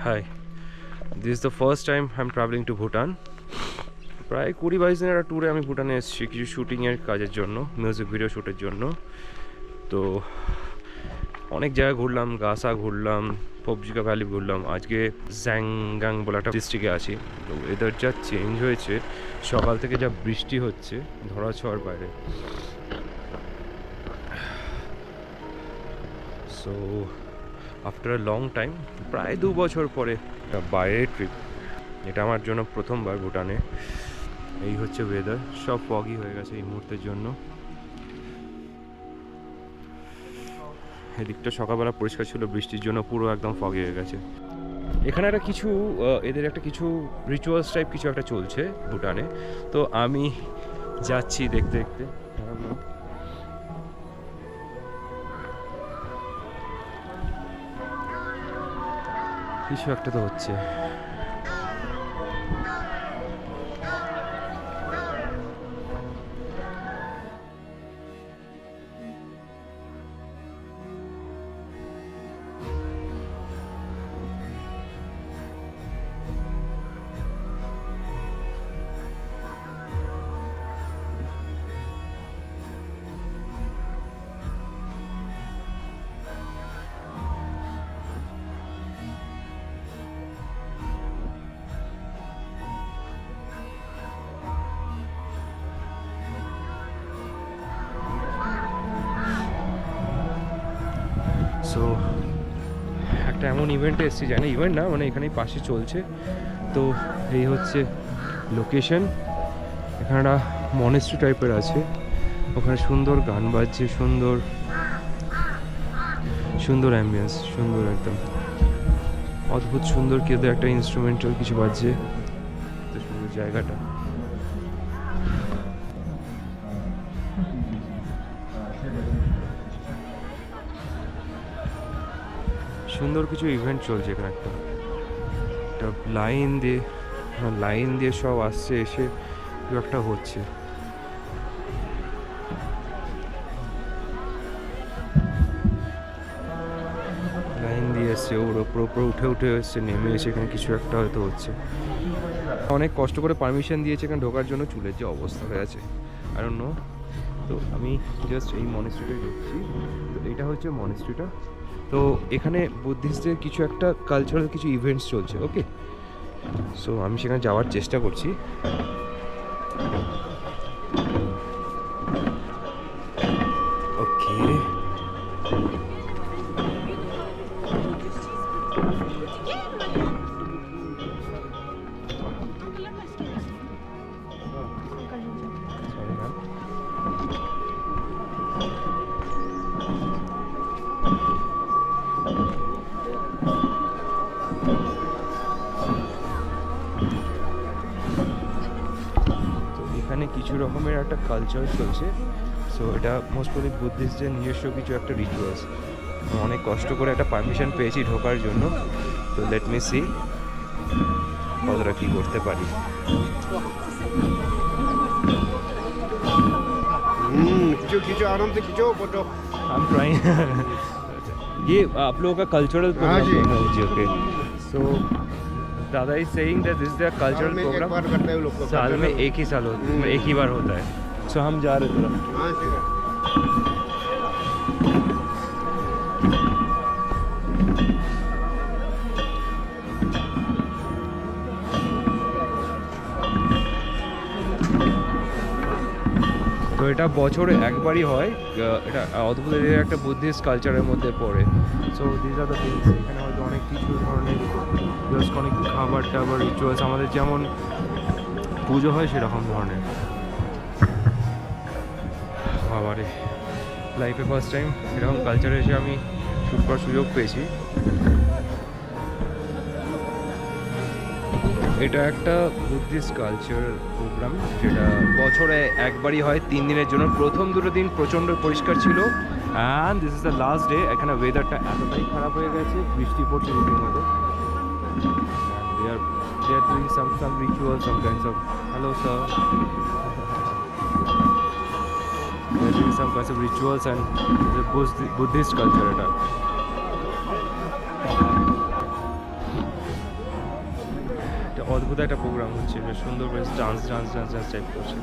Hi, this is the first time I'm traveling to Bhutan. প্রায় 20-22 দিনের একটা ট্যুরে আমি ভুটানে এসেছি কিছু শুটিংয়ের কাজের জন্য, মিউজিক ভিডিও শ্যুটের জন্য। তো অনেক জায়গা ঘুরলাম, গাসা ঘুরলাম, পবজিকা ভ্যালি ঘুরলাম। আজকে জ্যাংগাং বলে একটা ডিস্ট্রিক্টে আছি। তো ওয়েদার যা চেঞ্জ হয়েছে, সকাল থেকে যা বৃষ্টি হচ্ছে ধরা ছোঁয়ার বাইরে। So after a long time, প্রায় 2 বছর পরে একটা বাইরের ট্রিপ। এটা আমার জন্য প্রথমবার ভুটানে। এই হচ্ছে ওয়েদার, সব ফগি হয়ে গেছে এই মুহূর্তের জন্য। এদিকটা সকালবেলা পরিষ্কার ছিল, বৃষ্টির জন্য পুরো একদম ফগি হয়ে গেছে। এখানে একটা কিছু এদের একটা কিছু রিচুয়ালস টাইপ কিছু একটা চলছে ভুটানে। তো আমি যাচ্ছি দেখতে দেখতে। কিছু একটা তো হচ্ছে। সো একটা এমন ইভেন্টে এসেছি, জানি ইভেন্ট না, মানে এখানেই পাশে চলছে। তো এই হচ্ছে লোকেশন। এখানে একটা মনেস্ট্রি টাইপের আছে, ওখানে সুন্দর গান বাজছে, সুন্দর সুন্দর অ্যাম্বিয়েন্স, সুন্দর একদম অদ্ভুত সুন্দর কেউ একটা ইনস্ট্রুমেন্টাল কিছু বাজছে। তো সুন্দর জায়গাটা। সুন্দর কিছু ইভেন্ট চলছে এখানে। একটা লাইন দিয়ে সব আসছে, এসে কিছু একটা হচ্ছে। লাইন দিয়ে এসছে, ওর ওপর উঠে উঠে এসছে, নেমে এসে এখানে কিছু একটা হয়তো হচ্ছে। অনেক কষ্ট করে পারমিশন দিয়েছে এখানে ঢোকার জন্য, চুলের যে অবস্থা হয়ে আছে আই ডোন্ট নো। তো আমি জাস্ট এই মনেস্ট্রিটায় ঢুকছি। তো এটা হচ্ছে মনেস্ট্রিটা। তো এখানে বুদ্ধিস্টদের কিছু একটা কালচারাল কিছু ইভেন্টস চলছে, ওকে। সো আমি সেখানে যাওয়ার চেষ্টা করছি। ওকে, এখানে কিছু রকমের একটা কালচার চলছে। সো এটা মোস্ট প্রবলি বুদ্ধিস্টদের নিজস্ব কিছু একটা রিচুয়ালস। অনেক কষ্ট করে একটা পারমিশন পেয়েছি ঢোকার জন্য। তো লেট মি সি কতটা কী করতে পারি। खींचो आराम से खींचो फोटो। I'm trying. ये आप लोगों का कल्चरल प्रोग्राम है जी, okay. So dada is saying that this is the cultural programme. एक बार करते हैं लोग साल में एक ही साल होता है, एक ही बार होता है। सो हम जा रहे थे। हाँ ठीक है। তো এটা বছরে একবারই হয়। এটা অদ্ভুত একটা বুদ্ধিস্ট কালচারের মধ্যে পড়ে। So this are the things. এখানে হয়তো অনেক কিছু ধরনের অনেক খাবার টাবার রিচুয়ালস আমাদের যেমন পুজো হয় সেরকম ধরনের। বাবারে, লাইফে ফার্স্ট টাইম এরকম কালচারে এসে আমি শুট করার সুযোগ পেয়েছি। এটা একটা বুদ্ধিস্ট কালচার প্রোগ্রাম, যেটা বছরে একবারই হয় 3 দিনের জন্য। প্রথম 2 দিন প্রচণ্ড পরিষ্কার ছিল, and this is the last day. এখানে ওয়েদারটা এতটাই খারাপ হয়ে গেছে, বৃষ্টি পড়ছে রীতিমতো। They are doing some rituals, some kinds of hello sir. They are doing some kinds of rituals and the Buddhist culture এটা। অদ্ভুত একটা প্রোগ্রাম হচ্ছে, বেশ সুন্দর, বেশ ডান্স টাইপ করছে।